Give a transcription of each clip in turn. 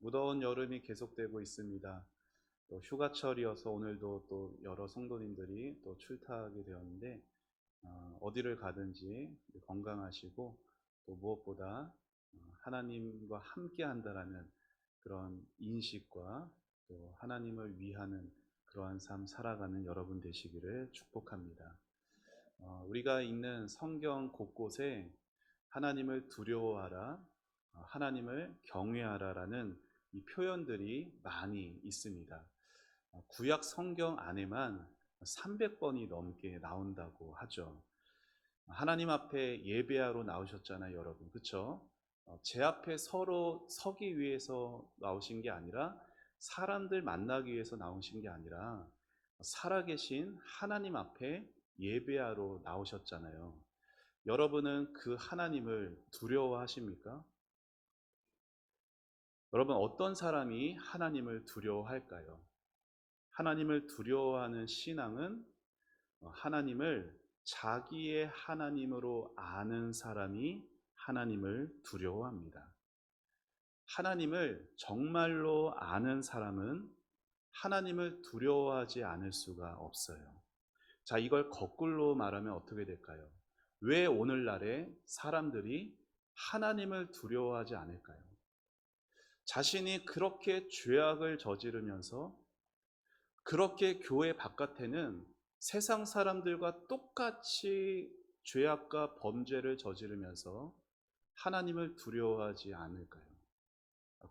무더운 여름이 계속되고 있습니다. 또 휴가철이어서 오늘도 또 여러 성도님들이 또 출타하게 되었는데 어디를 가든지 건강하시고 또 무엇보다 하나님과 함께 한다라는 그런 인식과 또 하나님을 위하는 그러한 삶 살아가는 여러분 되시기를 축복합니다. 우리가 읽는 성경 곳곳에 하나님을 두려워하라, 하나님을 경외하라라는 이 표현들이 많이 있습니다. 구약 성경 안에만 300번이 넘게 나온다고 하죠. 하나님 앞에 예배하러 나오셨잖아요, 여러분. 그렇죠? 제 앞에 서로 서기 위해서 나오신 게 아니라 사람들 만나기 위해서 나오신 게 아니라 살아계신 하나님 앞에 예배하러 나오셨잖아요. 여러분은 그 하나님을 두려워하십니까? 여러분, 어떤 사람이 하나님을 두려워할까요? 하나님을 두려워하는 신앙은 하나님을 자기의 하나님으로 아는 사람이 하나님을 두려워합니다. 하나님을 정말로 아는 사람은 하나님을 두려워하지 않을 수가 없어요. 자, 이걸 거꾸로 말하면 어떻게 될까요? 왜 오늘날에 사람들이 하나님을 두려워하지 않을까요? 자신이 그렇게 죄악을 저지르면서 그렇게 교회 바깥에는 세상 사람들과 똑같이 죄악과 범죄를 저지르면서 하나님을 두려워하지 않을까요?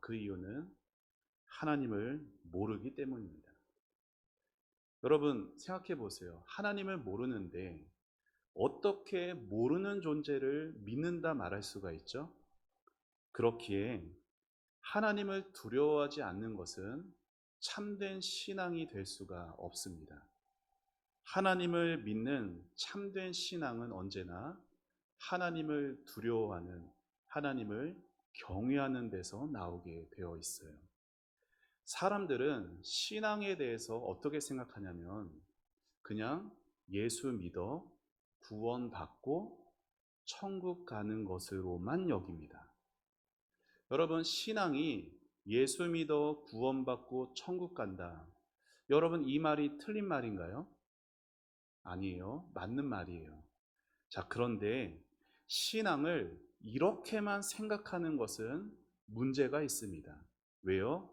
그 이유는 하나님을 모르기 때문입니다. 여러분 생각해 보세요. 하나님을 모르는데 어떻게 모르는 존재를 믿는다 말할 수가 있죠? 그렇기에 하나님을 두려워하지 않는 것은 참된 신앙이 될 수가 없습니다. 하나님을 믿는 참된 신앙은 언제나 하나님을 두려워하는, 하나님을 경외하는 데서 나오게 되어 있어요. 사람들은 신앙에 대해서 어떻게 생각하냐면 그냥 예수 믿어 구원받고 천국 가는 것으로만 여깁니다. 여러분, 신앙이 예수 믿어 구원받고 천국 간다. 여러분, 이 말이 틀린 말인가요? 아니에요. 맞는 말이에요. 자, 그런데 신앙을 이렇게만 생각하는 것은 문제가 있습니다. 왜요?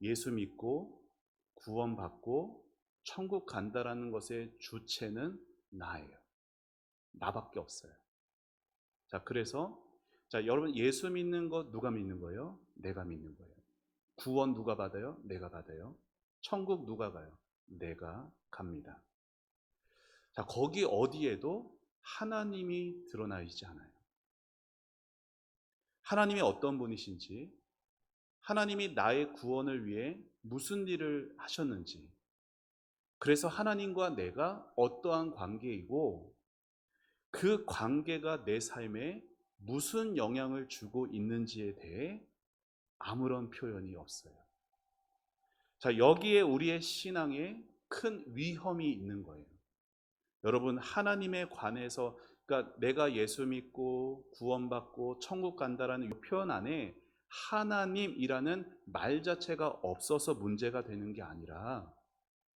예수 믿고 구원받고 천국 간다라는 것의 주체는 나예요. 나밖에 없어요. 자, 그래서 여러분, 예수 믿는 것 누가 믿는 거예요? 내가 믿는 거예요. 구원 누가 받아요? 내가 받아요. 천국 누가 가요? 내가 갑니다. 자, 거기 어디에도 하나님이 드러나 있지 않아요. 하나님이 어떤 분이신지, 하나님이 나의 구원을 위해 무슨 일을 하셨는지, 그래서 하나님과 내가 어떠한 관계이고 그 관계가 내 삶에 무슨 영향을 주고 있는지에 대해 아무런 표현이 없어요. 자, 여기에 우리의 신앙에 큰 위험이 있는 거예요. 여러분, 하나님에 관해서, 그러니까 내가 예수 믿고 구원받고 천국 간다라는 이 표현 안에 하나님이라는 말 자체가 없어서 문제가 되는 게 아니라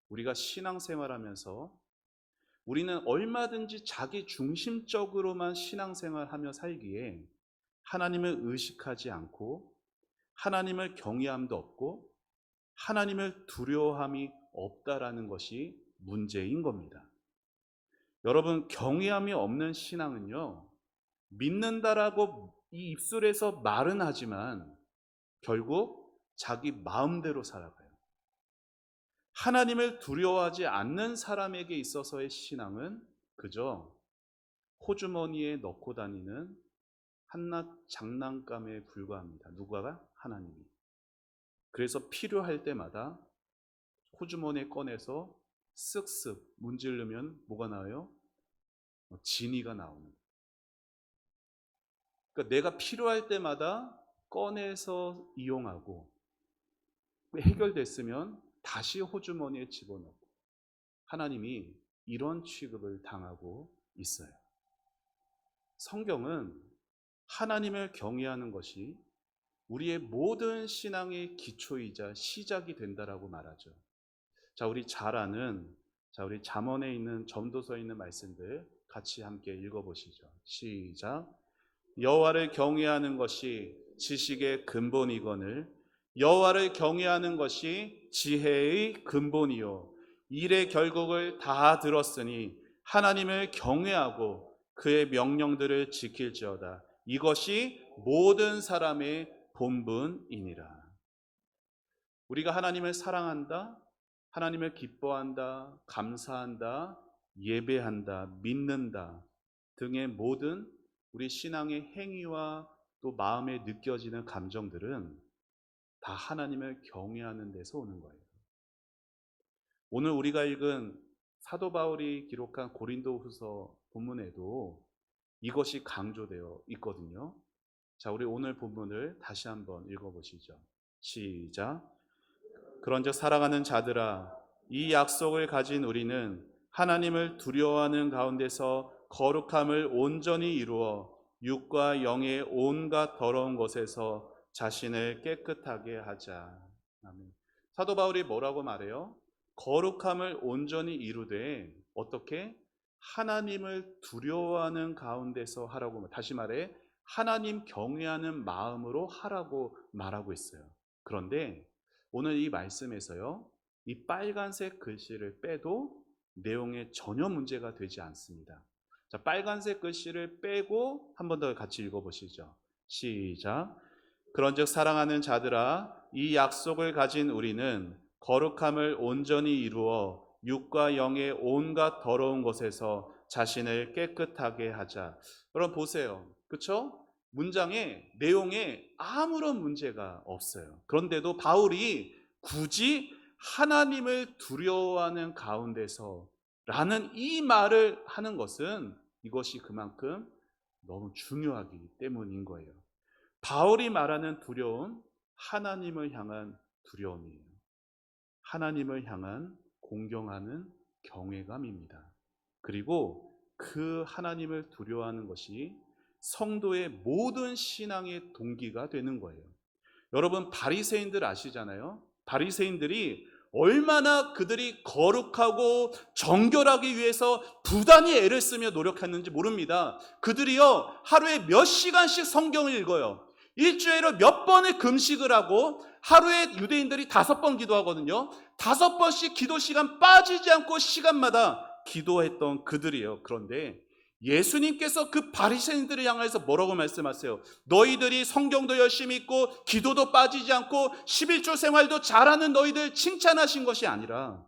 우리가 신앙생활하면서 우리는 얼마든지 자기 중심적으로만 신앙생활하며 살기에 하나님을 의식하지 않고 하나님을 경외함도 없고 하나님을 두려워함이 없다라는 것이 문제인 겁니다. 여러분, 경외함이 없는 신앙은요, 믿는다라고 이 입술에서 말은 하지만 결국 자기 마음대로 살아가요. 하나님을 두려워하지 않는 사람에게 있어서의 신앙은 그저 호주머니에 넣고 다니는 한낱 장난감에 불과합니다. 누가가? 하나님이. 그래서 필요할 때마다 호주머니에 꺼내서 쓱쓱 문지르면 뭐가 나와요? 진이가 나오는. 그러니까 내가 필요할 때마다 꺼내서 이용하고 해결됐으면 다시 호주머니에 집어넣고 하나님이 이런 취급을 당하고 있어요. 성경은 하나님을 경외하는 것이 우리의 모든 신앙의 기초이자 시작이 된다라고 말하죠. 자, 우리 잘 아는 우리 잠언에 있는 전도서에 있는 말씀들 같이 함께 읽어보시죠. 시작. 여호와를 경외하는 것이 지식의 근본이거늘 여호와를 경외하는 것이 지혜의 근본이요 일의 결국을 다 들었으니 하나님을 경외하고 그의 명령들을 지킬지어다. 이것이 모든 사람의 본분이니라. 우리가 하나님을 사랑한다, 하나님을 기뻐한다, 감사한다, 예배한다, 믿는다 등의 모든 우리 신앙의 행위와 또 마음에 느껴지는 감정들은 다 하나님을 경외하는 데서 오는 거예요. 오늘 우리가 읽은 사도 바울이 기록한 고린도후서 본문에도 이것이 강조되어 있거든요. 자, 우리 오늘 본문을 다시 한번 읽어보시죠. 시작. 그런즉 사랑하는 자들아, 이 약속을 가진 우리는 하나님을 두려워하는 가운데서 거룩함을 온전히 이루어 육과 영의 온갖 더러운 것에서 자신을 깨끗하게 하자. 아멘. 사도 바울이 뭐라고 말해요? 거룩함을 온전히 이루되 어떻게? 하나님을 두려워하는 가운데서 하라고. 다시 말해 하나님 경외하는 마음으로 하라고 말하고 있어요. 그런데 오늘 이 말씀에서요, 이 빨간색 글씨를 빼도 내용에 전혀 문제가 되지 않습니다. 자, 빨간색 글씨를 빼고 한 번 더 같이 읽어보시죠. 시작. 그런즉 사랑하는 자들아, 이 약속을 가진 우리는 거룩함을 온전히 이루어 육과 영의 온갖 더러운 것에서 자신을 깨끗하게 하자. 여러분 보세요. 그렇죠? 문장의 내용에 아무런 문제가 없어요. 그런데도 바울이 굳이 하나님을 두려워하는 가운데서 라는 이 말을 하는 것은 이것이 그만큼 너무 중요하기 때문인 거예요. 바울이 말하는 두려움, 하나님을 향한 두려움이에요. 하나님을 향한 공경하는 경외감입니다. 그리고 그 하나님을 두려워하는 것이 성도의 모든 신앙의 동기가 되는 거예요. 여러분 바리새인들 아시잖아요. 바리새인들이 얼마나 그들이 거룩하고 정결하기 위해서 부단히 애를 쓰며 노력했는지 모릅니다. 그들이요 하루에 몇 시간씩 성경을 읽어요. 일주일에 몇 번의 금식을 하고 하루에 유대인들이 5번 기도하거든요. 5번씩 기도 시간 빠지지 않고 시간마다 기도했던 그들이에요. 그런데 예수님께서 그 바리새인들을 향해서 뭐라고 말씀하세요? 너희들이 성경도 열심히 읽고 기도도 빠지지 않고 11조 생활도 잘하는 너희들 칭찬하신 것이 아니라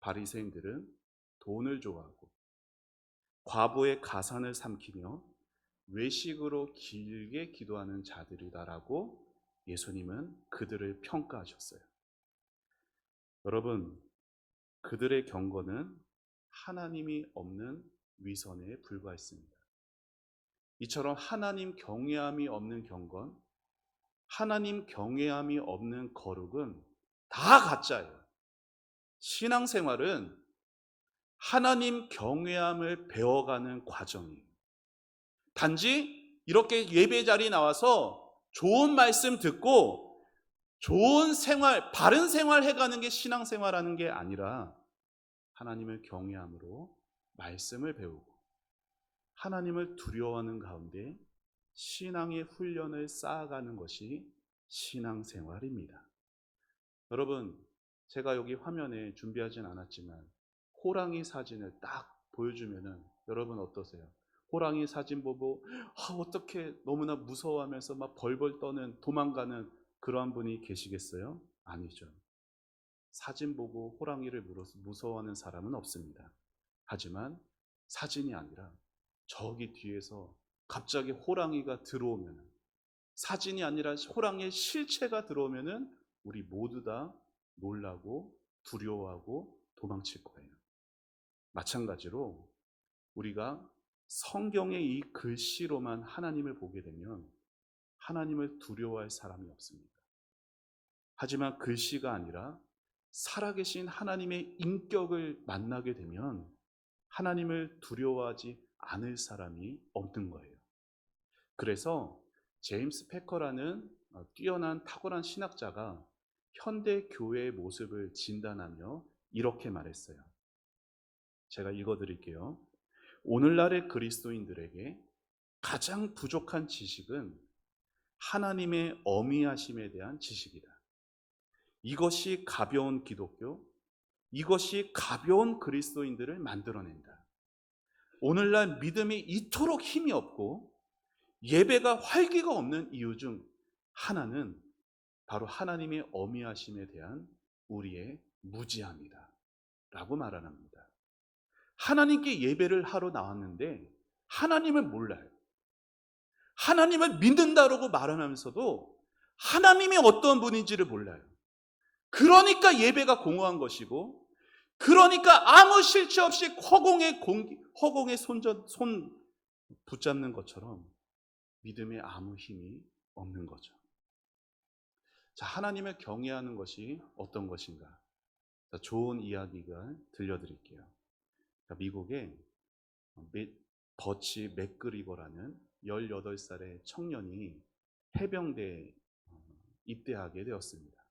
바리새인들은 돈을 좋아하고 과부의 가산을 삼키며 외식으로 길게 기도하는 자들이다라고 예수님은 그들을 평가하셨어요. 여러분, 그들의 경건은 하나님이 없는 위선에 불과했습니다. 이처럼 하나님 경외함이 없는 경건, 하나님 경외함이 없는 거룩은 다 가짜예요. 신앙생활은 하나님 경외함을 배워가는 과정이에요. 단지 이렇게 예배 자리에 나와서 좋은 말씀 듣고 좋은 생활, 바른 생활 해가는 게 신앙생활하는 게 아니라 하나님을 경외함으로 말씀을 배우고 하나님을 두려워하는 가운데 신앙의 훈련을 쌓아가는 것이 신앙생활입니다. 여러분, 제가 여기 화면에 준비하진 않았지만 호랑이 사진을 딱 보여주면은 여러분 어떠세요? 호랑이 사진 보고 어떻게 너무나 무서워하면서 막 벌벌 떠는 도망가는 그러한 분이 계시겠어요? 아니죠. 사진 보고 호랑이를 무서워하는 사람은 없습니다. 하지만 사진이 아니라 저기 뒤에서 갑자기 호랑이가 들어오면, 사진이 아니라 호랑이의 실체가 들어오면은 우리 모두 다 놀라고 두려워하고 도망칠 거예요. 마찬가지로 우리가 성경의 이 글씨로만 하나님을 보게 되면 하나님을 두려워할 사람이 없습니다. 하지만 글씨가 아니라 살아계신 하나님의 인격을 만나게 되면 하나님을 두려워하지 않을 사람이 없는 거예요. 그래서 제임스 패커라는 뛰어난 탁월한 신학자가 현대 교회의 모습을 진단하며 이렇게 말했어요. 제가 읽어드릴게요. 오늘날의 그리스도인들에게 가장 부족한 지식은 하나님의 어미하심에 대한 지식이다. 이것이 가벼운 기독교, 이것이 가벼운 그리스도인들을 만들어낸다. 오늘날 믿음이 이토록 힘이 없고 예배가 활기가 없는 이유 중 하나는 바로 하나님의 어미하심에 대한 우리의 무지함이다 라고 말합니다. 하나님께 예배를 하러 나왔는데 하나님을 몰라요. 하나님을 믿는다라고 말하면서도 하나님이 어떤 분인지를 몰라요. 그러니까 예배가 공허한 것이고, 그러니까 아무 실체 없이 허공에 손 붙잡는 것처럼 믿음에 아무 힘이 없는 거죠. 자, 하나님을 경외하는 것이 어떤 것인가? 자, 좋은 이야기가 들려드릴게요. 자, 미국에 버치 맥그리거라는 18살의 청년이 해병대에 입대하게 되었습니다.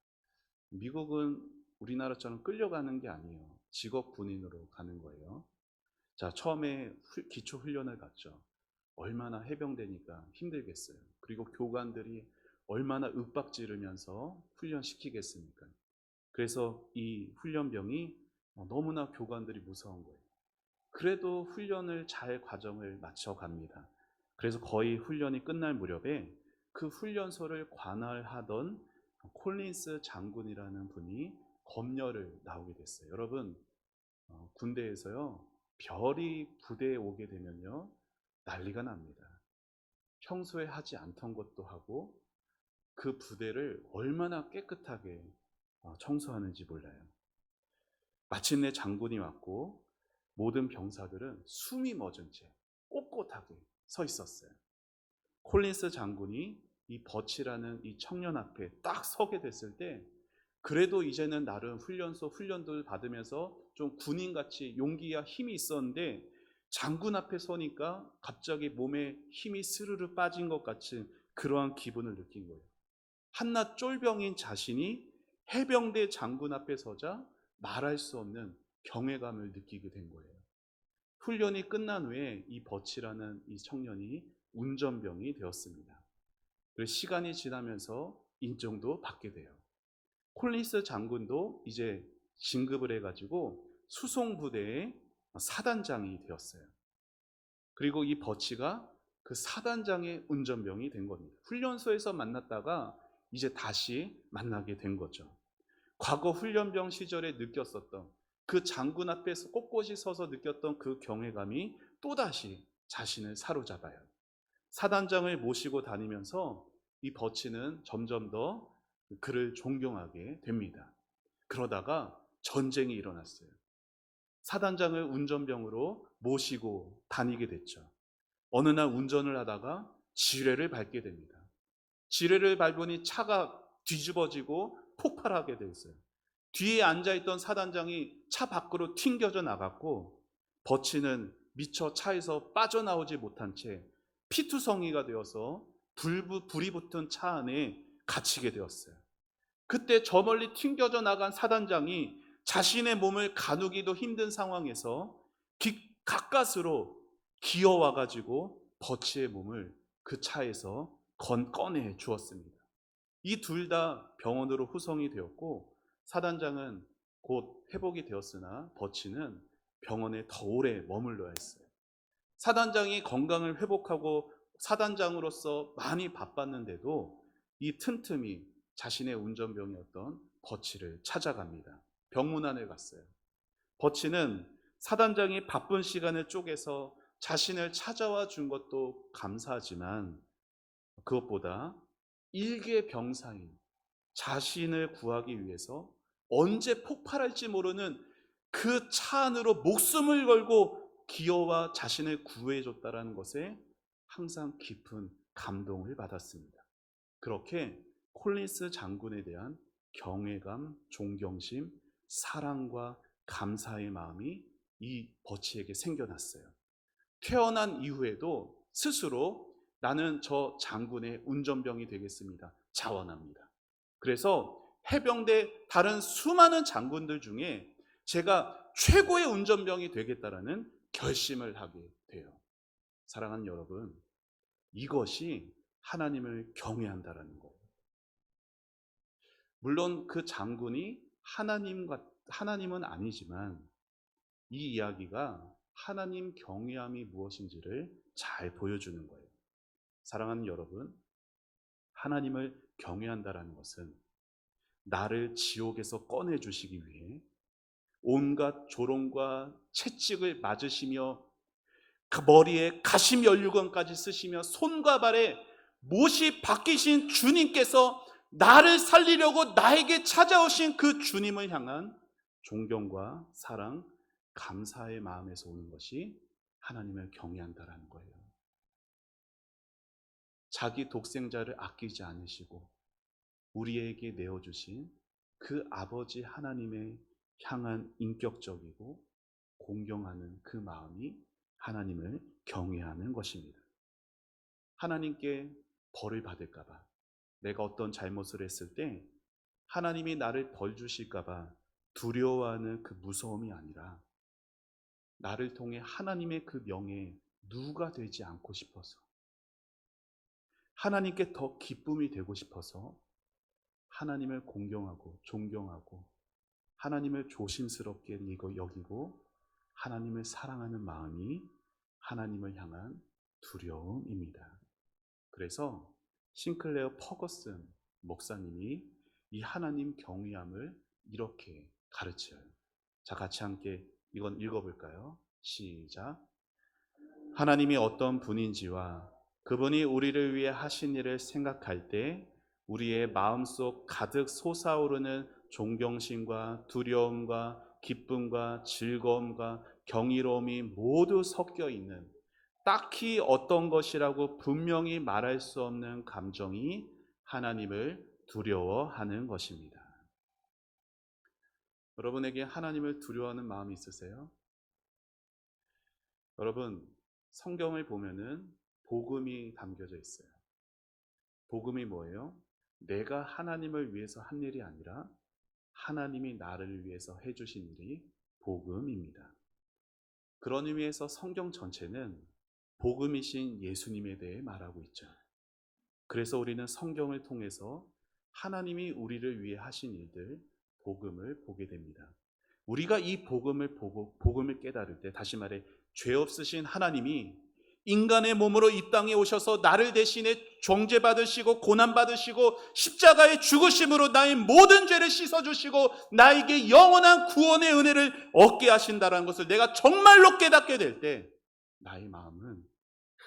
미국은 우리나라처럼 끌려가는 게 아니에요. 직업 군인으로 가는 거예요. 자, 처음에 기초 훈련을 갔죠. 얼마나 해병대니까 힘들겠어요. 그리고 교관들이 얼마나 윽박지르면서 훈련시키겠습니까? 그래서 이 훈련병이 너무나 교관들이 무서운 거예요. 그래도 훈련을 잘 과정을 마쳐 갑니다. 그래서 거의 훈련이 끝날 무렵에 그 훈련소를 관할하던 콜린스 장군이라는 분이 검열을 나오게 됐어요. 여러분, 군대에서요, 별이 부대에 오게 되면요, 난리가 납니다. 평소에 하지 않던 것도 하고 그 부대를 얼마나 깨끗하게 청소하는지 몰라요. 마침내 장군이 왔고 모든 병사들은 숨이 멎은 채 꼿꼿하게 서 있었어요. 콜린스 장군이 이 버치라는 이 청년 앞에 딱 서게 됐을 때, 그래도 이제는 나름 훈련도 받으면서 좀 군인같이 용기와 힘이 있었는데, 장군 앞에 서니까 갑자기 몸에 힘이 스르르 빠진 것 같은 그러한 기분을 느낀 거예요. 한낱 쫄병인 자신이 해병대 장군 앞에 서자 말할 수 없는 경외감을 느끼게 된 거예요. 훈련이 끝난 후에 이 버치라는 이 청년이 운전병이 되었습니다. 그리고 시간이 지나면서 인정도 받게 돼요. 콜린스 장군도 이제 진급을 해가지고 수송부대의 사단장이 되었어요. 그리고 이 버치가 그 사단장의 운전병이 된 겁니다. 훈련소에서 만났다가 이제 다시 만나게 된 거죠. 과거 훈련병 시절에 느꼈었던 그 장군 앞에서 꼿꼿이 서서 느꼈던 그 경외감이 또다시 자신을 사로잡아요. 사단장을 모시고 다니면서 이 버치는 점점 더 그를 존경하게 됩니다. 그러다가 전쟁이 일어났어요. 사단장을 운전병으로 모시고 다니게 됐죠. 어느 날 운전을 하다가 지뢰를 밟게 됩니다. 지뢰를 밟으니 차가 뒤집어지고 폭발하게 됐어요. 뒤에 앉아있던 사단장이 차 밖으로 튕겨져 나갔고, 버치는 미처 차에서 빠져나오지 못한 채 피투성이가 되어서 불이 붙은 차 안에 갇히게 되었어요. 그때 저 멀리 튕겨져 나간 사단장이 자신의 몸을 가누기도 힘든 상황에서 가까스로 기어와가지고 버치의 몸을 그 차에서 꺼내 주었습니다. 이 둘 다 병원으로 후송이 되었고, 사단장은 곧 회복이 되었으나 버치는 병원에 더 오래 머물러야 했어요. 사단장이 건강을 회복하고 사단장으로서 많이 바빴는데도 이 틈틈이 자신의 운전병이었던 버치를 찾아갑니다. 병문안에 갔어요. 버치는 사단장이 바쁜 시간을 쪼개서 자신을 찾아와 준 것도 감사하지만, 그것보다 일개 병사인 자신을 구하기 위해서 언제 폭발할지 모르는 그 차 안으로 목숨을 걸고 기어와 자신을 구해줬다는 것에 항상 깊은 감동을 받았습니다. 그렇게 콜린스 장군에 대한 경외감, 존경심, 사랑과 감사의 마음이 이 버치에게 생겨났어요. 태어난 이후에도 스스로 나는 저 장군의 운전병이 되겠습니다, 자원합니다. 그래서 해병대 다른 수많은 장군들 중에 제가 최고의 운전병이 되겠다라는 결심을 하게 돼요. 사랑하는 여러분, 이것이 하나님을 경외한다라는 거예요. 물론 그 장군이 하나님은 아니지만 이 이야기가 하나님 경외함이 무엇인지를 잘 보여주는 거예요. 사랑하는 여러분, 하나님을 경외한다라는 것은 나를 지옥에서 꺼내주시기 위해 온갖 조롱과 채찍을 맞으시며 그 머리에 가심 연유관까지 쓰시며 손과 발에 못이 박히신 주님께서 나를 살리려고 나에게 찾아오신 그 주님을 향한 존경과 사랑, 감사의 마음에서 오는 것이 하나님을 경외한다라는 거예요. 자기 독생자를 아끼지 않으시고 우리에게 내어주신 그 아버지 하나님의 향한 인격적이고 공경하는 그 마음이 하나님을 경외하는 것입니다. 하나님께 벌을 받을까 봐, 내가 어떤 잘못을 했을 때 하나님이 나를 벌 주실까 봐 두려워하는 그 무서움이 아니라 나를 통해 하나님의 그 명예에 누가 되지 않고 싶어서, 하나님께 더 기쁨이 되고 싶어서 하나님을 공경하고 존경하고 하나님을 조심스럽게 여기고 하나님을 사랑하는 마음이 하나님을 향한 두려움입니다. 그래서 싱클레어 퍼거슨 목사님이 이 하나님 경외함을 이렇게 가르쳐요. 자, 같이 함께 이건 읽어볼까요? 시작. 하나님이 어떤 분인지와 그분이 우리를 위해 하신 일을 생각할 때 우리의 마음속 가득 솟아오르는 존경심과 두려움과 기쁨과 즐거움과 경이로움이 모두 섞여 있는, 딱히 어떤 것이라고 분명히 말할 수 없는 감정이 하나님을 두려워하는 것입니다. 여러분에게 하나님을 두려워하는 마음이 있으세요? 여러분, 성경을 보면은 복음이 담겨져 있어요. 복음이 뭐예요? 내가 하나님을 위해서 한 일이 아니라 하나님이 나를 위해서 해주신 일이 복음입니다. 그런 의미에서 성경 전체는 복음이신 예수님에 대해 말하고 있죠. 그래서 우리는 성경을 통해서 하나님이 우리를 위해 하신 일들, 복음을 보게 됩니다. 우리가 이 복음을 보고 복음을 깨달을 때, 다시 말해 죄 없으신 하나님이 인간의 몸으로 이 땅에 오셔서 나를 대신해 정죄받으시고 고난받으시고 십자가의 죽으심으로 나의 모든 죄를 씻어주시고 나에게 영원한 구원의 은혜를 얻게 하신다는 것을 내가 정말로 깨닫게 될 때 나의 마음은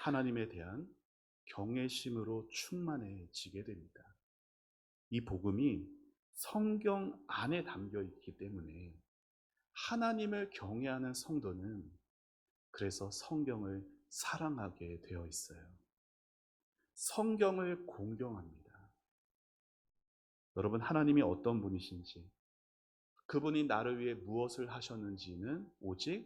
하나님에 대한 경외심으로 충만해지게 됩니다. 이 복음이 성경 안에 담겨 있기 때문에 하나님을 경외하는 성도는 그래서 성경을 사랑하게 되어 있어요. 성경을 공경합니다. 여러분, 하나님이 어떤 분이신지, 그분이 나를 위해 무엇을 하셨는지는 오직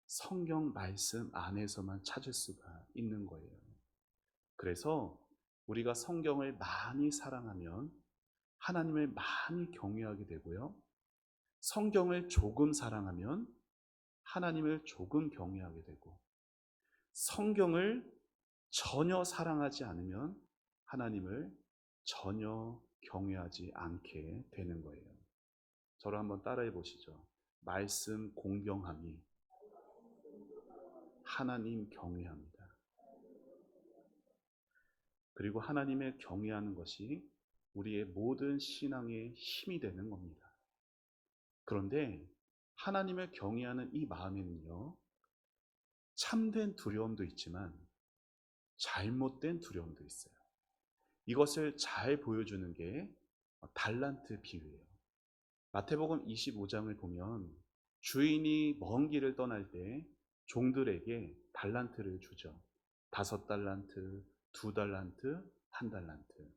성경 말씀 안에서만 찾을 수가 있는 거예요. 그래서 우리가 성경을 많이 사랑하면 하나님을 많이 경외하게 되고요. 성경을 조금 사랑하면 하나님을 조금 경외하게 되고, 성경을 전혀 사랑하지 않으면 하나님을 전혀 경외하지 않게 되는 거예요. 저를 한번 따라해 보시죠. 말씀 공경함이 하나님 경외합니다. 그리고 하나님의 경외하는 것이 우리의 모든 신앙의 힘이 되는 겁니다. 그런데 하나님을 경외하는 이 마음에는요, 참된 두려움도 있지만 잘못된 두려움도 있어요. 이것을 잘 보여주는 게 달란트 비유예요. 마태복음 25장을 보면 주인이 먼 길을 떠날 때 종들에게 달란트를 주죠. 5달란트, 2달란트, 1달란트.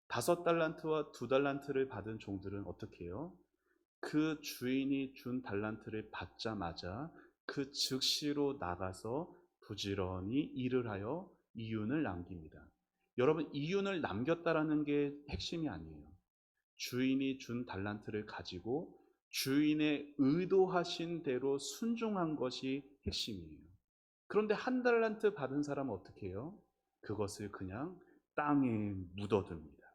5달란트와 2달란트를 받은 종들은 어떻게 해요? 그 주인이 준 달란트를 받자마자 그 즉시로 나가서 부지런히 일을 하여 이윤을 남깁니다. 여러분, 이윤을 남겼다라는 게 핵심이 아니에요. 주인이 준 달란트를 가지고 주인의 의도하신 대로 순종한 것이 핵심이에요. 그런데 한 달란트 받은 사람은 어떻게 해요? 그것을 그냥 땅에 묻어둡니다.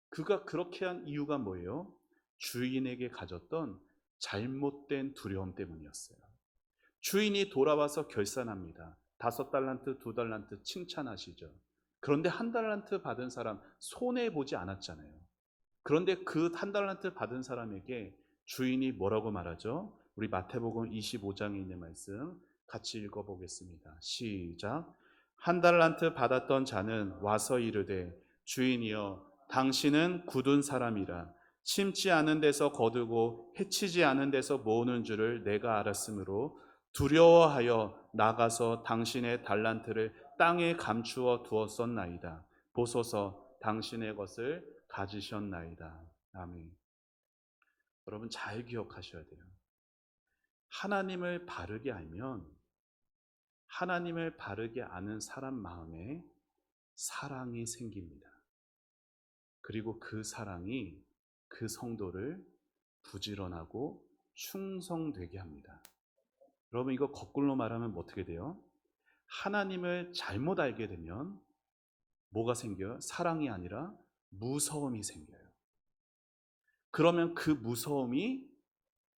그가 그렇게 한 이유가 뭐예요? 주인에게 가졌던 잘못된 두려움 때문이었어요. 주인이 돌아와서 결산합니다. 5달란트, 2달란트 칭찬하시죠. 그런데 한 달란트 받은 사람 손해보지 않았잖아요. 그런데 그 한 달란트 받은 사람에게 주인이 뭐라고 말하죠? 우리 마태복음 25장에 있는 말씀 같이 읽어보겠습니다. 시작. 한 달란트 받았던 자는 와서 이르되 주인이여 당신은 굳은 사람이라 심지 않은 데서 거두고 해치지 않은 데서 모으는 줄을 내가 알았으므로 두려워하여 나가서 당신의 달란트를 땅에 감추어 두었었나이다. 보소서 당신의 것을 가지셨나이다. 아멘. 여러분 잘 기억하셔야 돼요. 하나님을 바르게 알면 하나님을 바르게 아는 사람 마음에 사랑이 생깁니다. 그리고 그 사랑이 그 성도를 부지런하고 충성되게 합니다. 여러분 이거 거꾸로 말하면 어떻게 돼요? 하나님을 잘못 알게 되면 뭐가 생겨요? 사랑이 아니라 무서움이 생겨요. 그러면 그 무서움이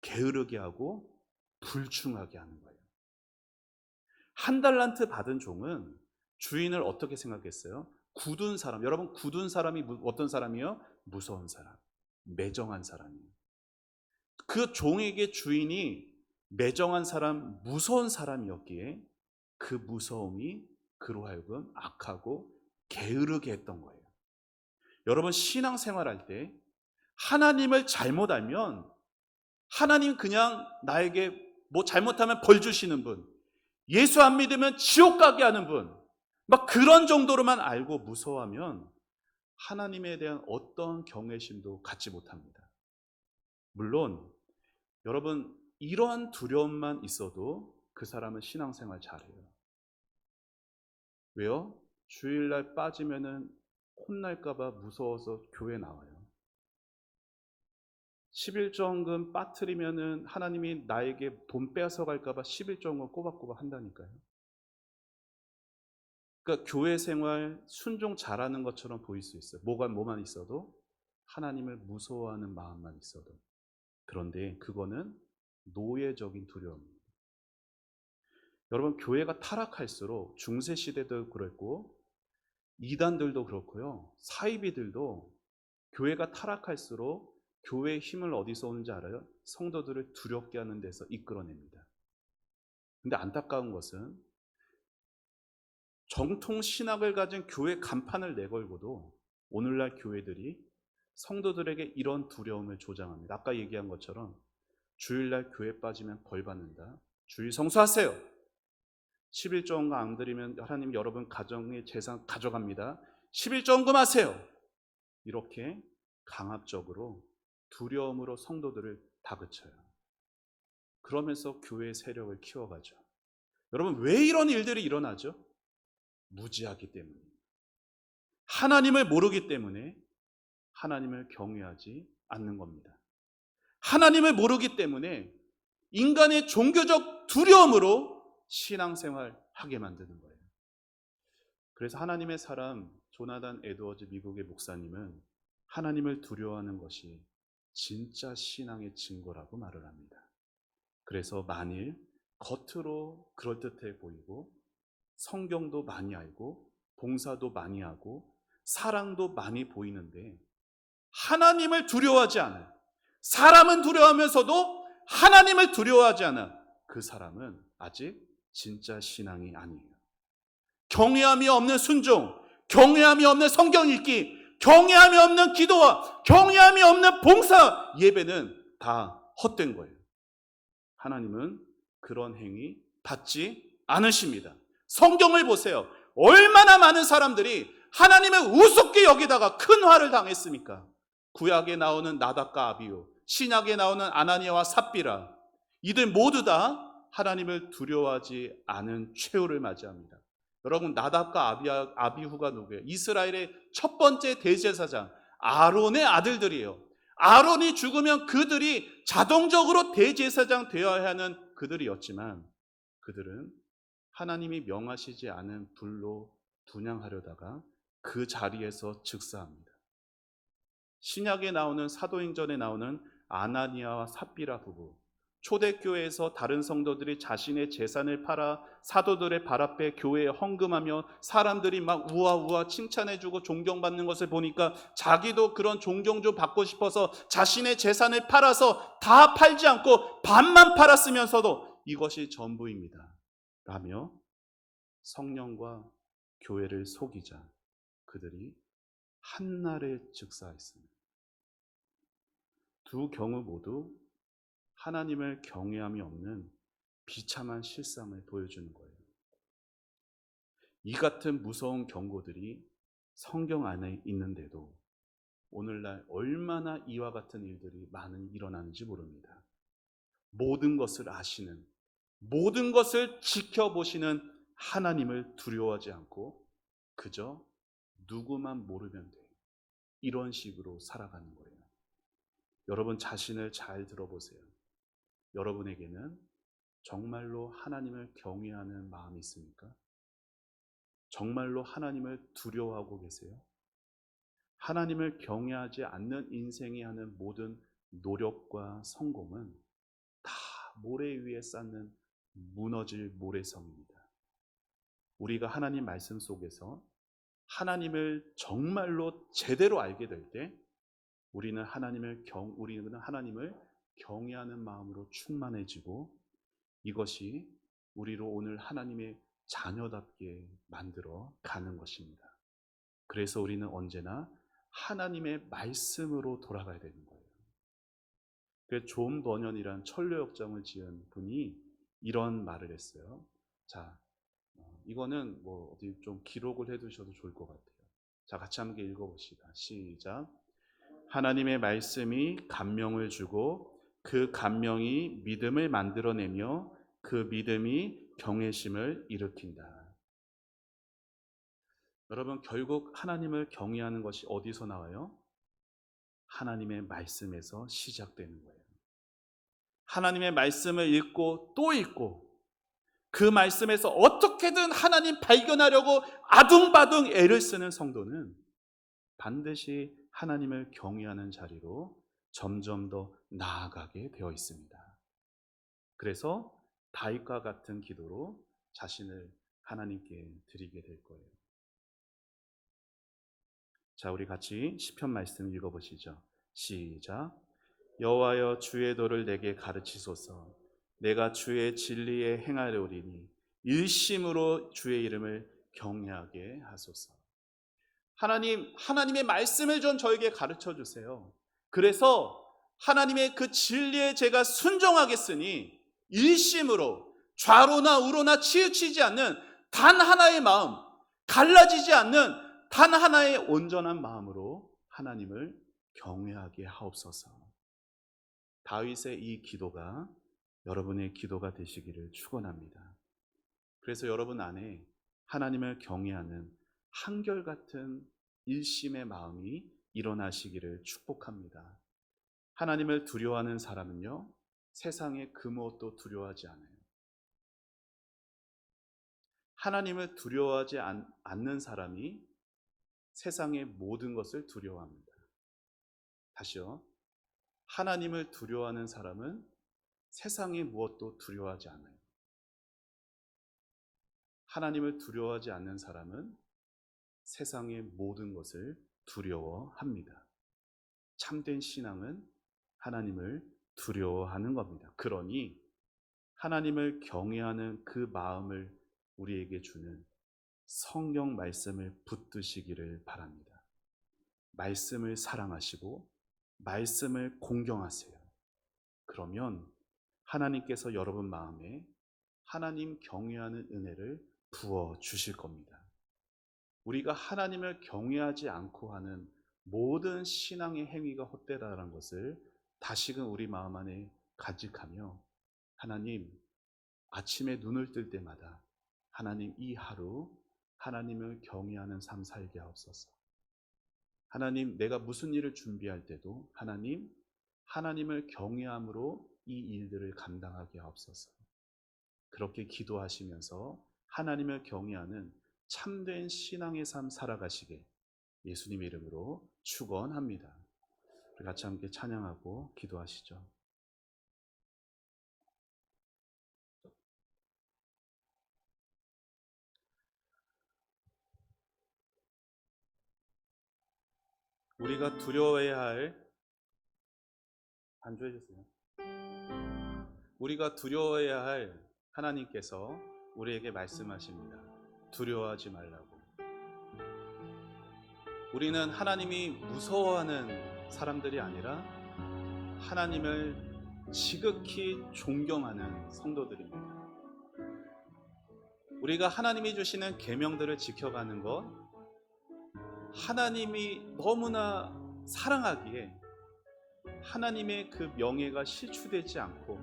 게으르게 하고 불충하게 하는 거예요. 한 달란트 받은 종은 주인을 어떻게 생각했어요? 굳은 사람. 여러분 굳은 사람이 어떤 사람이요? 무서운 사람, 매정한 사람이에요. 그 종에게 주인이 매정한 사람, 무서운 사람이었기에 그 무서움이 그로 하여금 악하고 게으르게 했던 거예요. 여러분 신앙생활할 때 하나님을 잘못 알면 하나님 그냥 나에게 뭐 잘못하면 벌 주시는 분, 예수 안 믿으면 지옥 가게 하는 분, 막 그런 정도로만 알고 무서워하면 하나님에 대한 어떤 경외심도 갖지 못합니다. 물론 여러분 이러한 두려움만 있어도 그 사람은 신앙생활 잘해요. 왜요? 주일날 빠지면은 혼날까봐 무서워서 교회 나와요. 11조헌금 빠뜨리면은 하나님이 나에게 돈 뺏어갈까봐 11조헌금 꼬박꼬박 한다니까요. 그러니까 교회 생활 순종 잘하는 것처럼 보일 수 있어요. 뭐만 있어도 하나님을 무서워하는 마음만 있어도. 그런데 그거는 노예적인 두려움입니다. 여러분 교회가 타락할수록 중세시대도 그랬고 이단들도 그렇고요. 사이비들도 교회가 타락할수록 교회의 힘을 어디서 오는지 알아요? 성도들을 두렵게 하는 데서 이끌어냅니다. 근데 안타까운 것은 정통 신학을 가진 교회 간판을 내걸고도 오늘날 교회들이 성도들에게 이런 두려움을 조장합니다. 아까 얘기한 것처럼 주일날 교회 빠지면 벌 받는다. 주일 성수하세요. 11조헌금 안 드리면 하나님 여러분 가정의 재산 가져갑니다. 11조헌금 하세요. 이렇게 강압적으로 두려움으로 성도들을 다그쳐요. 그러면서 교회의 세력을 키워가죠. 여러분 왜 이런 일들이 일어나죠? 무지하기 때문입니다. 하나님을 모르기 때문에 하나님을 경외하지 않는 겁니다. 하나님을 모르기 때문에 인간의 종교적 두려움으로 신앙생활 하게 만드는 거예요. 그래서 하나님의 사람 조나단 에드워즈 미국의 목사님은 하나님을 두려워하는 것이 진짜 신앙의 증거라고 말을 합니다. 그래서 만일 겉으로 그럴듯해 보이고 성경도 많이 알고 봉사도 많이 하고 사랑도 많이 보이는데 하나님을 두려워하지 않아요. 사람은 두려워하면서도 하나님을 두려워하지 않아. 그 사람은 아직 진짜 신앙이 아니에요. 경외함이 없는 순종, 경외함이 없는 성경 읽기, 경외함이 없는 기도와 경외함이 없는 봉사, 예배는 다 헛된 거예요. 하나님은 그런 행위 받지 않으십니다. 성경을 보세요. 얼마나 많은 사람들이 하나님을 우습게 여기다가 큰 화를 당했습니까? 구약에 나오는 나답과 아비후, 신약에 나오는 아나니아와 삽비라, 이들 모두 다 하나님을 두려워하지 않은 최후를 맞이합니다. 여러분, 나답과 아비후가 누구예요? 이스라엘의 첫 번째 대제사장 아론의 아들들이에요. 아론이 죽으면 그들이 자동적으로 대제사장 되어야 하는 그들이었지만 그들은 하나님이 명하시지 않은 불로 분향하려다가 그 자리에서 즉사합니다. 신약에 나오는, 사도행전에 나오는 아나니아와 삽비라 부부, 초대교회에서 다른 성도들이 자신의 재산을 팔아 사도들의 발 앞에 교회에 헌금하며 사람들이 막 우아우아 칭찬해주고 존경받는 것을 보니까 자기도 그런 존경 좀 받고 싶어서 자신의 재산을 팔아서 다 팔지 않고 반만 팔았으면서도 이것이 전부입니다 라며 성령과 교회를 속이자 그들이 한날에 즉사했습니다. 두 경우 모두 하나님을 경외함이 없는 비참한 실상을 보여주는 거예요. 이 같은 무서운 경고들이 성경 안에 있는데도 오늘날 얼마나 이와 같은 일들이 많이 일어나는지 모릅니다. 모든 것을 아시는, 모든 것을 지켜보시는 하나님을 두려워하지 않고 그저 누구만 모르면 돼, 이런 식으로 살아가는 거예요. 여러분 자신을 잘 들어보세요. 여러분에게는 정말로 하나님을 경외하는 마음이 있습니까? 정말로 하나님을 두려워하고 계세요? 하나님을 경외하지 않는 인생이 하는 모든 노력과 성공은 다 모래 위에 쌓는 무너질 모래성입니다. 우리가 하나님 말씀 속에서 하나님을 정말로 제대로 알게 될 때 우리는 하나님을 경외하는 마음으로 충만해지고 이것이 우리로 오늘 하나님의 자녀답게 만들어 가는 것입니다. 그래서 우리는 언제나 하나님의 말씀으로 돌아가야 되는 거예요. 그래서 존 버년이란 천류역정을 지은 분이 이런 말을 했어요. 자, 이거는 뭐 어디 좀 기록을 해두셔도 좋을 것 같아요. 자, 같이 함께 읽어봅시다. 시작. 하나님의 말씀이 감명을 주고 그 감명이 믿음을 만들어내며 그 믿음이 경외심을 일으킨다. 여러분, 결국 하나님을 경외하는 것이 어디서 나와요? 하나님의 말씀에서 시작되는 거예요. 하나님의 말씀을 읽고 또 읽고 그 말씀에서 어떻게든 하나님 발견하려고 아둥바둥 애를 쓰는 성도는 반드시 하나님을 경외하는 자리로 점점 더 나아가게 되어 있습니다. 그래서 다윗과 같은 기도로 자신을 하나님께 드리게 될 거예요. 자, 우리 같이 시편 말씀 읽어보시죠. 시작. 여호와여 주의 도를 내게 가르치소서. 내가 주의 진리에 행하려리니 일심으로 주의 이름을 경외하게 하소서. 하나님의 말씀을 좀 저에게 가르쳐 주세요. 그래서 하나님의 그 진리에 제가 순종하겠으니 일심으로 좌로나 우로나 치우치지 않는 단 하나의 마음, 갈라지지 않는 단 하나의 온전한 마음으로 하나님을 경외하게 하옵소서. 다윗의 이 기도가 여러분의 기도가 되시기를 축원합니다. 그래서 여러분 안에 하나님을 경외하는 한결같은 일심의 마음이 일어나시기를 축복합니다. 하나님을 두려워하는 사람은요, 세상의 그 무엇도 두려워하지 않아요. 하나님을 두려워하지 않는 사람이 세상의 모든 것을 두려워합니다. 다시요. 하나님을 두려워하는 사람은 세상의 무엇도 두려워하지 않아요. 하나님을 두려워하지 않는 사람은 세상의 모든 것을 두려워합니다. 참된 신앙은 하나님을 두려워하는 겁니다. 그러니 하나님을 경외하는 그 마음을 우리에게 주는 성경 말씀을 붙드시기를 바랍니다. 말씀을 사랑하시고 말씀을 공경하세요. 그러면 하나님께서 여러분 마음에 하나님 경외하는 은혜를 부어 주실 겁니다. 우리가 하나님을 경외하지 않고 하는 모든 신앙의 행위가 헛되다라는 것을 다시금 우리 마음 안에 간직하며 하나님, 아침에 눈을 뜰 때마다 하나님 이 하루 하나님을 경외하는 삶 살게 하옵소서. 하나님, 내가 무슨 일을 준비할 때도 하나님을 경외함으로 이 일들을 감당하게 하옵소서. 그렇게 기도하시면서 하나님을 경외하는 참된 신앙의 삶 살아가시게 예수님 이름으로 축원합니다. 우리 같이 함께 찬양하고 기도하시죠. 우리가 두려워해야 할 반주해 주세요. 우리가 두려워해야 할 하나님께서 우리에게 말씀하십니다. 두려워하지 말라고. 우리는 하나님이 무서워하는 사람들이 아니라 하나님을 지극히 존경하는 성도들입니다. 우리가 하나님이 주시는 계명들을 지켜가는 것, 하나님이 너무나 사랑하기에 하나님의 그 명예가 실추되지 않고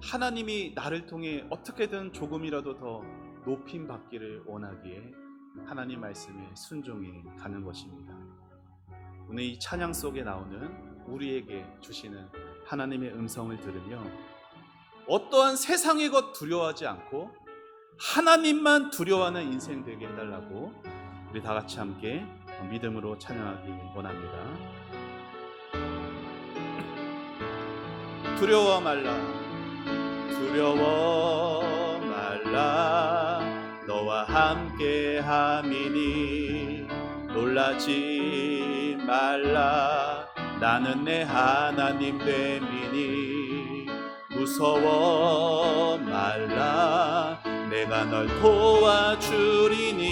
하나님이 나를 통해 어떻게든 조금이라도 더 높임 받기를 원하기에 하나님 말씀에 순종해 가는 것입니다. 오늘 이 찬양 속에 나오는 우리에게 주시는 하나님의 음성을 들으며 어떠한 세상의 것 두려워하지 않고 하나님만 두려워하는 인생 되게 해달라고 우리 다 같이 함께 믿음으로 찬양하기 원합니다. 두려워 말라, 두려워 말라, 너와 함께 함이니 놀라지 말라, 나는 내 하나님 됨이니 무서워 말라, 내가 널 도와주리니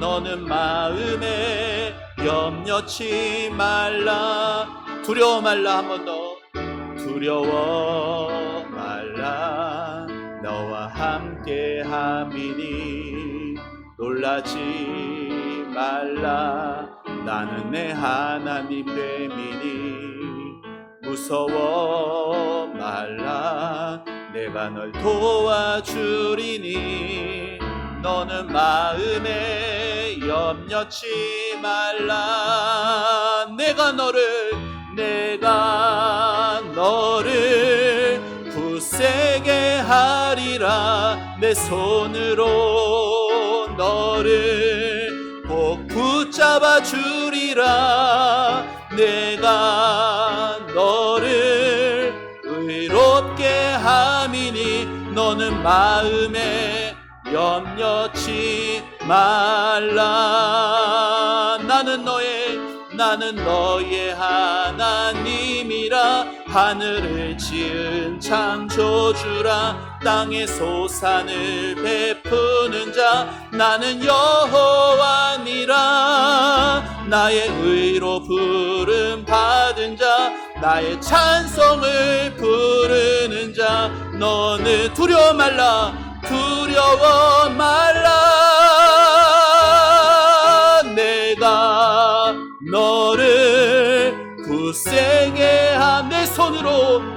너는 마음에 염려치 말라. 두려워 말라. 한 번 더. 두려워 말라, 너와 함께 함이니 놀라지 말라, 나는 내 하나님 됨이니 무서워 말라, 내가 널 도와주리니 너는 마음에 염려치 말라. 내가 너를 굳세게 하리라. 내 손으로 너를 꼭 붙잡아 주리라. 내가 너를 의롭게 함이니 너는 마음에 염려치 말라. 나는 너의 하나님이라. 하늘을 지은 창조주라. 땅의 소산을 베푸는 자 나는 여호와니라. 나의 의로 부름 받은 자, 나의 찬송을 부르는 자, 너는 두려워 말라, 두려워 말라. 내가 너를 굳세게 한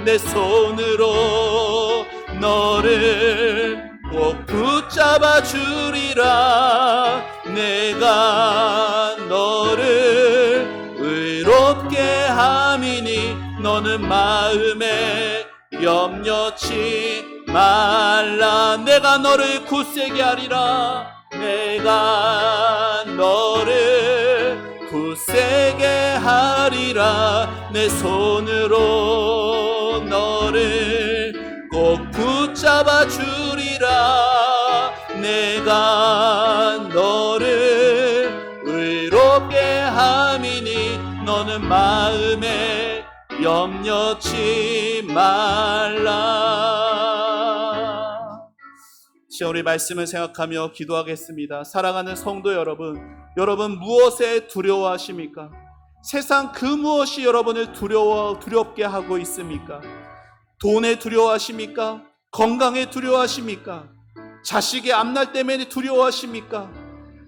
내 손으로 너를 꼭 붙잡아 주리라. 내가 너를 의롭게 함이니 너는 마음에 염려치 말라. 내가 너를 굳세게 하리라. 내가 너를 굳세게 하리라. 내 손으로 너를 꼭 붙잡아 주리라. 내가 너를 의롭게 함이니 너는 마음에 염려치 말라. 시험 우리 말씀을 생각하며 기도하겠습니다. 사랑하는 성도 여러분, 여러분 무엇에 두려워하십니까? 세상 그 무엇이 여러분을 두렵게 하고 있습니까? 돈에 두려워하십니까? 건강에 두려워하십니까? 자식의 앞날 때문에 두려워하십니까?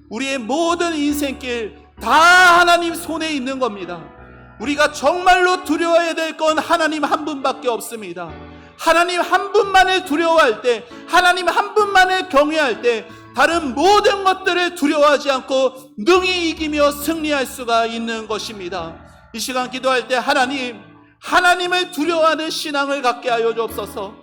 우리의 모든 인생길 다 하나님 손에 있는 겁니다. 우리가 정말로 두려워해야 될 건 하나님 한 분밖에 없습니다. 하나님 한 분만을 두려워할 때, 하나님 한 분만을 경외할 때 다른 모든 것들을 두려워하지 않고 능히 이기며 승리할 수가 있는 것입니다. 이 시간 기도할 때 하나님을 두려워하는 신앙을 갖게 하여 주옵소서.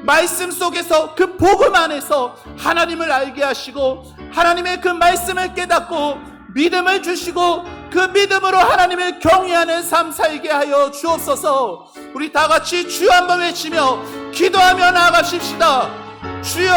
말씀 속에서 그 복음 안에서 하나님을 알게 하시고 하나님의 그 말씀을 깨닫고 믿음을 주시고 그 믿음으로 하나님을 경외하는 삶 살게 하여 주옵소서. 우리 다 같이 주여 한번 외치며 기도하며 나아가십시다. 주여!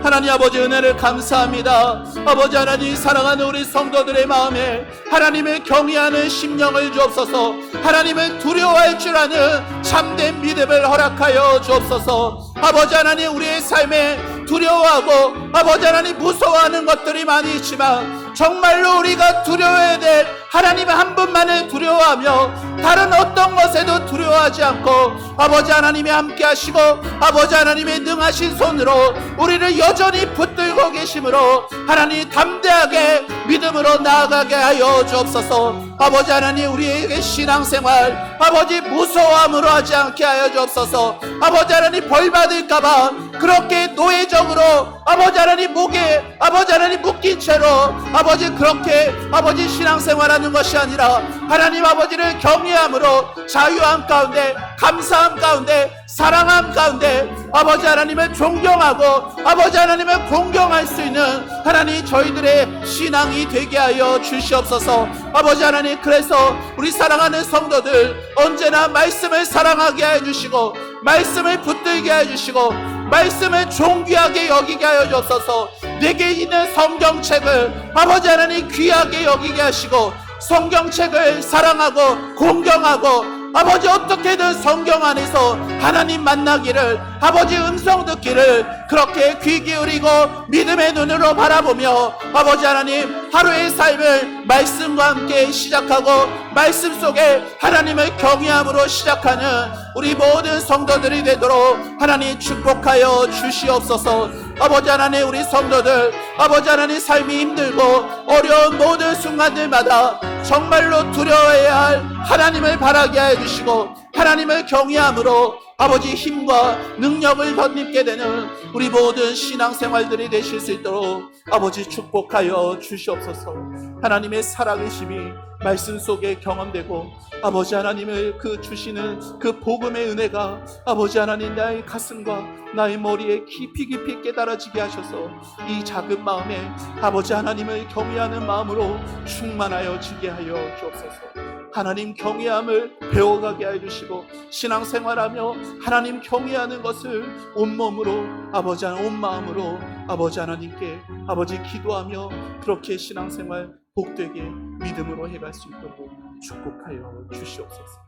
하나님 아버지 은혜를 감사합니다. 아버지 하나님 사랑하는 우리 성도들의 마음에 하나님을 경외하는 심령을 주옵소서. 하나님을 두려워할 줄 아는 참된 믿음을 허락하여 주옵소서. 아버지 하나님 우리의 삶에 두려워하고 아버지 하나님 무서워하는 것들이 많이 있지만 정말로 우리가 두려워해야 될 하나님 한 분만을 두려워하며 다른 어떤 것에도 두려워하지 않고 아버지 하나님이 함께 하시고 아버지 하나님의 능하신 손으로 우리를 여전히 붙들고 계심으로 하나님 담대하게 믿음으로 나아가게 하여 주옵소서. 아버지 하나님 우리에게 신앙생활 아버지 무서워함으로 하지 않게 하여 주옵소서. 아버지 하나님 벌받을까봐 그렇게 노예적으로 아버지 하나님 목에 아버지 하나님 묶인 채로 아버지 그렇게 아버지 신앙생활하는 것이 아니라 하나님 아버지를 경외함으로 자유함 가운데 감사함 가운데 사랑함 가운데 아버지 하나님을 존경하고 아버지 하나님을 공경할 수 있는 하나님 저희들의 신앙이 되게 하여 주시옵소서. 아버지 하나님 그래서 우리 사랑하는 성도들 언제나 말씀을 사랑하게 해주시고 말씀을 붙들게 해주시고 말씀을 존귀하게 여기게 하여 주옵소서. 내게 있는 성경책을 아버지 하나님 귀하게 여기게 하시고 성경책을 사랑하고 공경하고 아버지 어떻게든 성경 안에서 하나님 만나기를 아버지 음성 듣기를 그렇게 귀 기울이고 믿음의 눈으로 바라보며 아버지 하나님 하루의 삶을 말씀과 함께 시작하고 말씀 속에 하나님을 경외함으로 시작하는 우리 모든 성도들이 되도록 하나님 축복하여 주시옵소서. 아버지 하나님 우리 성도들 아버지 하나님 삶이 힘들고 어려운 모든 순간들마다 정말로 두려워해야 할 하나님을 바라게 해주시고 하나님을 경외함으로 아버지 힘과 능력을 덧입게 되는 우리 모든 신앙생활들이 되실 수 있도록 아버지 축복하여 주시옵소서. 하나님의 살아계심이 말씀 속에 경험되고 아버지 하나님을 그 주시는 그 복음의 은혜가 아버지 하나님 나의 가슴과 나의 머리에 깊이 깨달아지게 하셔서 이 작은 마음에 아버지 하나님을 경외하는 마음으로 충만하여 지게 하여 주옵소서. 하나님 경외함을 배워가게 해주시고 신앙생활하며 하나님 경외하는 것을 온몸으로 아버지 하나님 온 마음으로 아버지 하나님께 아버지 기도하며 그렇게 신앙생활 복되게 믿음으로 해갈 수 있도록 축복하여 주시옵소서.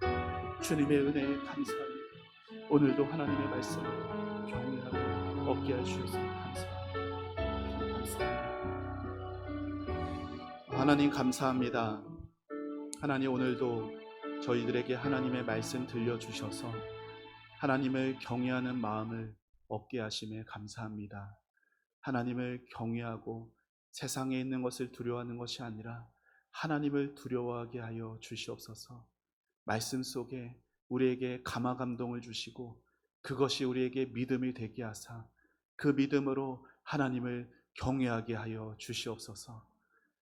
주님의 은혜에 감사합니다. 오늘도 하나님의 말씀을 경외하고 얻게 해주셔서 감사합니다. 하나님 감사합니다. 하나님 오늘도 저희들에게 하나님의 말씀 들려주셔서 하나님을 경외하는 마음을 얻게 하심에 감사합니다. 하나님을 경외하고 세상에 있는 것을 두려워하는 것이 아니라 하나님을 두려워하게 하여 주시옵소서. 말씀 속에 우리에게 감화 감동을 주시고 그것이 우리에게 믿음이 되게 하사 그 믿음으로 하나님을 경외하게 하여 주시옵소서.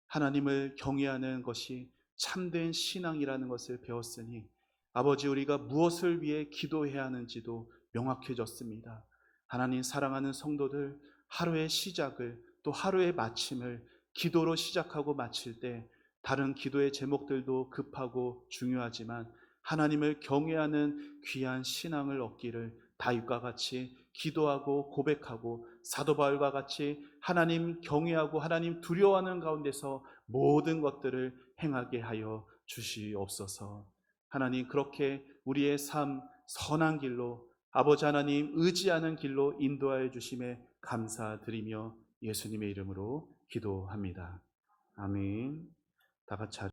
하나님을 경외하는 것이 참된 신앙이라는 것을 배웠으니 아버지 우리가 무엇을 위해 기도해야 하는지도 명확해졌습니다. 하나님 사랑하는 성도들 하루의 시작을 또 하루의 마침을 기도로 시작하고 마칠 때 다른 기도의 제목들도 급하고 중요하지만 하나님을 경외하는 귀한 신앙을 얻기를 다윗과 같이 기도하고 고백하고 사도 바울과 같이 하나님 경외하고 하나님 두려워하는 가운데서 모든 것들을 행하게 하여 주시옵소서. 하나님 그렇게 우리의 삶 선한 길로 아버지 하나님 의지하는 길로 인도하여 주심에 감사드리며 예수님의 이름으로 기도합니다. 아멘. 다 같이